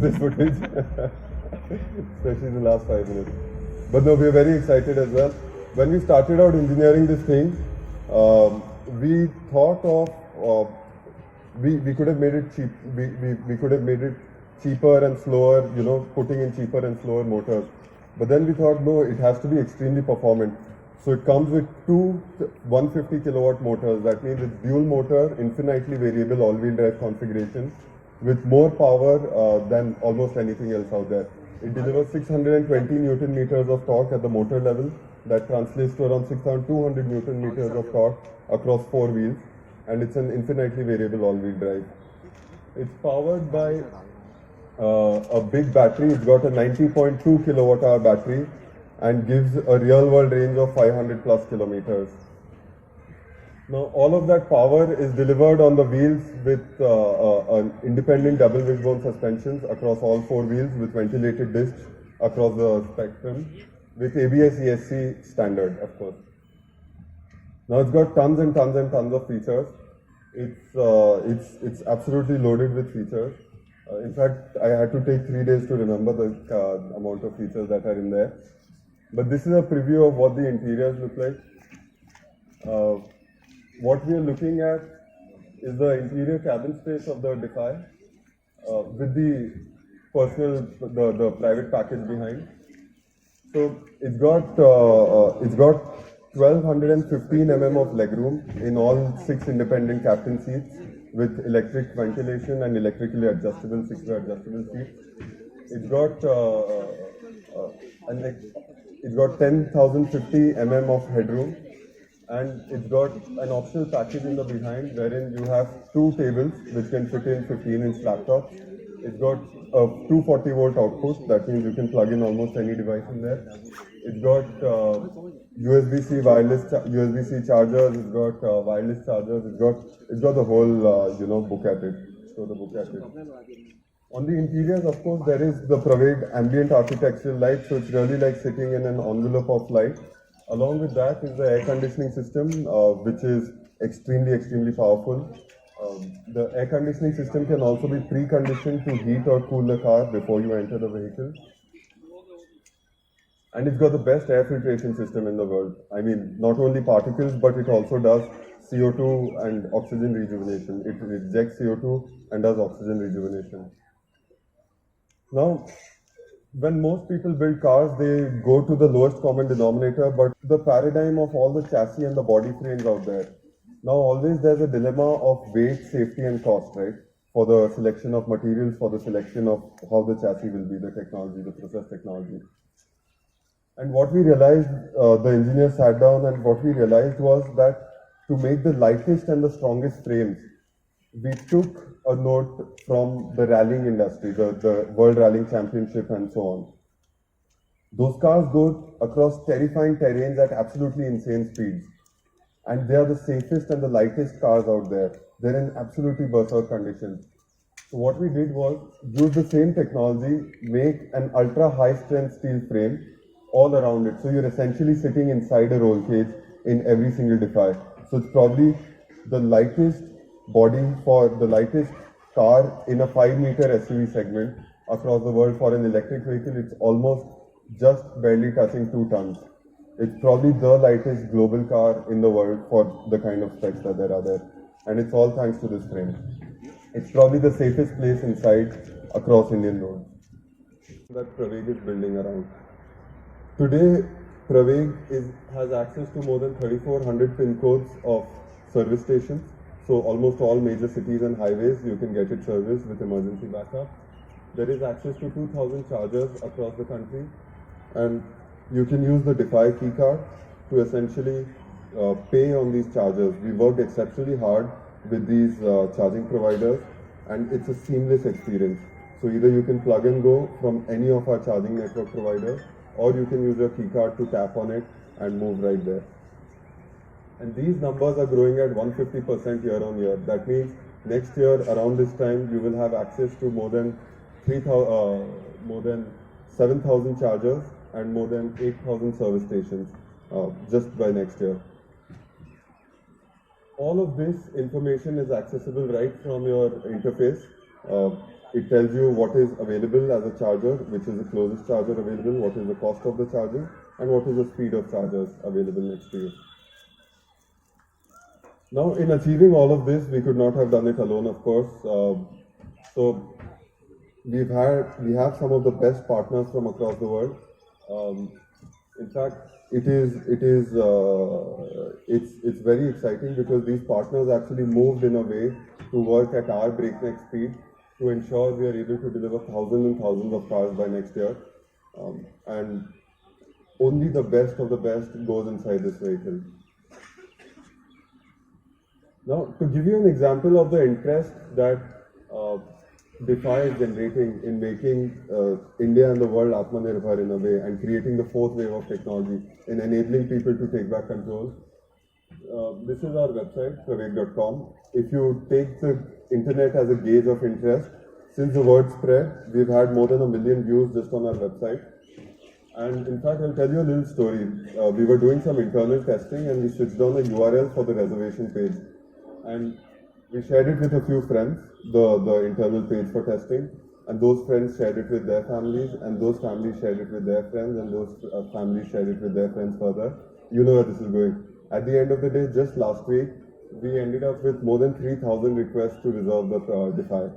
this footage, especially the last 5 minutes. But no, we are very excited as well. When we started out engineering this thing, we thought of we could have made it cheap. We could have made it cheaper and slower. You know, putting in cheaper and slower motors. But then we thought, no, it has to be extremely performant. So it comes with two 150 kilowatt motors. That means it's dual motor, infinitely variable all-wheel drive configuration with more power than almost anything else out there. It delivers 620 Newton meters of torque at the motor level. That translates to around 6,200 Newton meters of torque across 4 wheels. And it's an infinitely variable all-wheel drive. It's powered by a big battery. It's got a 90.2 kilowatt hour battery and gives a real world range of 500 plus kilometers. Now all of that power is delivered on the wheels with an independent double wishbone suspensions across all 4 wheels with ventilated discs across the spectrum with ABS ESC standard, of course. Now it's got tons and tons and tons of features. It's absolutely loaded with features. In fact, I had to take 3 days to remember the amount of features that are in there. But this is a preview of what the interiors look like. What we are looking at is the interior cabin space of the Defy with the the private package behind. So it's got 1215 mm of legroom in all 6 independent captain seats with electric ventilation and electrically adjustable 6-way adjustable seats. It's got 10,050 mm of headroom, and it's got an optional package in the behind wherein you have 2 tables which can fit in 15-inch laptops. It's got a 240 volt output, that means you can plug in almost any device in there. It's got USB-C USB-C chargers. It's got wireless chargers. It's got the whole book at it. So the book at it. On the interiors, of course, there is the Praveg ambient architectural light, so it's really like sitting in an envelope of light. Along with that is the air conditioning system, which is extremely powerful. The air conditioning system can also be preconditioned to heat or cool the car before you enter the vehicle. And it's got the best air filtration system in the world. I mean, not only particles, but it also does CO2 and oxygen rejuvenation. It rejects CO2 and does oxygen rejuvenation. Now, when most people build cars, they go to the lowest common denominator, but the paradigm of all the chassis and the body frames out there. Now, always there's a dilemma of weight, safety, and cost, right? For the selection of materials, for the selection of how the chassis will be, the technology, the process technology. And what we realized, the engineers sat down, and what we realized was that to make the lightest and the strongest frames, we took a note from the rallying industry, the World Rallying Championship and so on. Those cars go across terrifying terrains at absolutely insane speeds. And they are the safest and the lightest cars out there. They're in absolutely berserk conditions. So what we did was use the same technology, make an ultra high strength steel frame all around it. So you're essentially sitting inside a roll cage in every single Defy. So it's probably the lightest body for the lightest car in a 5-meter SUV segment across the world. For an electric vehicle, it's almost just barely touching 2 tons. It's probably the lightest global car in the world for the kind of specs that there are there. And it's all thanks to this frame. It's probably the safest place inside across Indian roads that Praveg is building around. Today, Praveg has access to more than 3,400 pin codes of service stations. So almost all major cities and highways, you can get it serviced with emergency backup. There is access to 2,000 chargers across the country. And you can use the Defy key card to essentially pay on these chargers. We worked exceptionally hard with these charging providers, and it's a seamless experience. So either you can plug and go from any of our charging network providers, or you can use your key card to tap on it and move right there. And these numbers are growing at 150% year on year. That means next year around this time you will have access to more than 7,000 chargers and more than 8,000 service stations just by next year. All of this information is accessible right from your interface. it tells you what is available as a charger, which is the closest charger available, what is the cost of the charging, and what is the speed of chargers available next to you. Now, in achieving all of this, we could not have done it alone, of course. So we have some of the best partners from across the world. In fact, it's very exciting because these partners actually moved in a way to work at our breakneck speed to ensure we are able to deliver thousands and thousands of cars by next year. And only the best of the best goes inside this vehicle. Now, to give you an example of the interest that DeFi is generating in making India and the world Atmanirbhar in a way and creating the fourth wave of technology in enabling people to take back control. This is our website, pravek.com. If you take the internet as a gauge of interest, since the word spread, we've had more than 1 million views just on our website. And in fact, I'll tell you a little story. We were doing some internal testing and we switched on a URL for the reservation page. And we shared it with a few friends, the internal page for testing, and those friends shared it with their families, and those families shared it with their friends, and those families shared it with their friends further. You know where this is going. At the end of the day, just last week, we ended up with more than 3,000 requests to reserve the DeFi.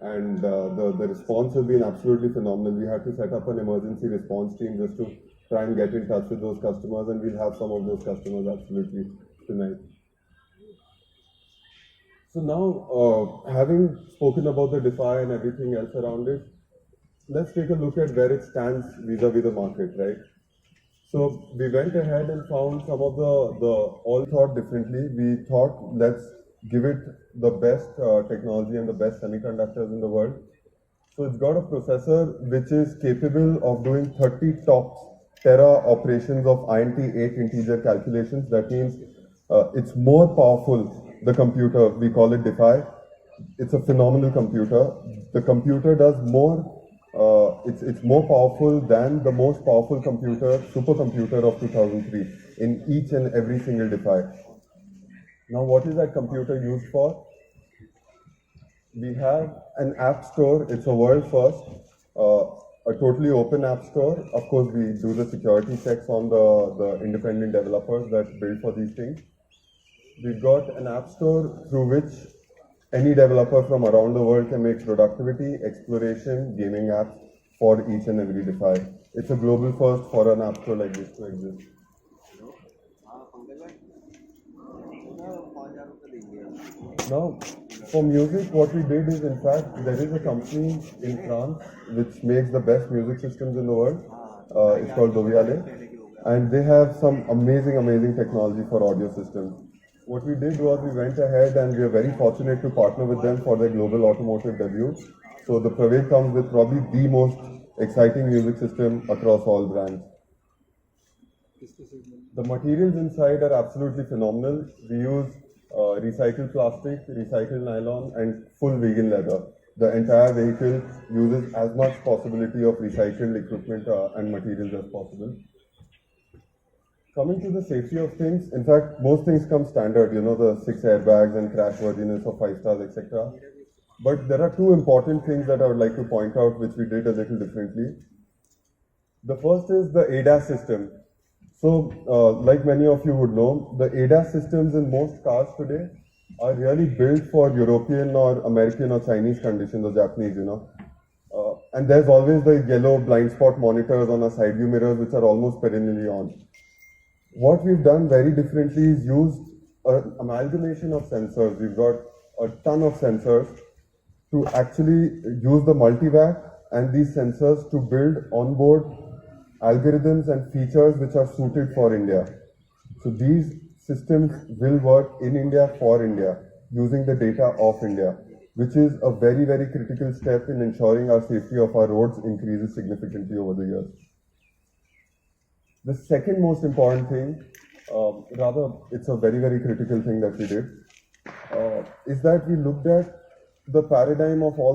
And the response has been absolutely phenomenal. We had to set up an emergency response team just to try and get in touch with those customers, and we'll have some of those customers absolutely tonight. So now, having spoken about the DeFi and everything else around it, let's take a look at where it stands vis-a-vis the market, right? So we went ahead and found some of the all thought differently. We thought, let's give it the best technology and the best semiconductors in the world. So it's got a processor which is capable of doing 30 TOPS tera operations of INT8 integer calculations. That means it's more powerful. The computer, we call it DeFi. It's a phenomenal computer. The computer does more. It's more powerful than the most powerful computer, supercomputer of 2003 in each and every single DeFi. Now, what is that computer used for? We have an app store. It's a world first, a totally open app store. Of course, we do the security checks on the independent developers that build for these things. We've got an app store through which any developer from around the world can make productivity, exploration, gaming apps for each and every DeFi. It's a global first for an app store like this to exist. Now, for music, what we did is, in fact, there is a company in France which makes the best music systems in the world. It's called Doviale, and they have some amazing technology for audio systems. What we did was we went ahead and we are very fortunate to partner with them for their global automotive debut. So the Pravek comes with probably the most exciting music system across all brands. The materials inside are absolutely phenomenal. We use recycled plastic, recycled nylon, and full vegan leather. The entire vehicle uses as much possibility of recycled equipment and materials as possible. Coming to the safety of things, in fact, most things come standard, you know, the 6 airbags and crash worthiness of 5 stars, etc. But there are two important things that I would like to point out which we did a little differently. The first is the ADAS system. So, like many of you would know, the ADAS systems in most cars today are really built for European or American or Chinese conditions or Japanese, you know. And there's always the yellow blind spot monitors on our side view mirrors which are almost perennially on. What we've done very differently is used an amalgamation of sensors. We've got a ton of sensors to actually use the multivac and these sensors to build onboard algorithms and features which are suited for India. So these systems will work in India for India using the data of India, which is a very critical step in ensuring our safety of our roads increases significantly over the years. The second most important thing, rather it's a very critical thing that we did, is that we looked at the paradigm of all the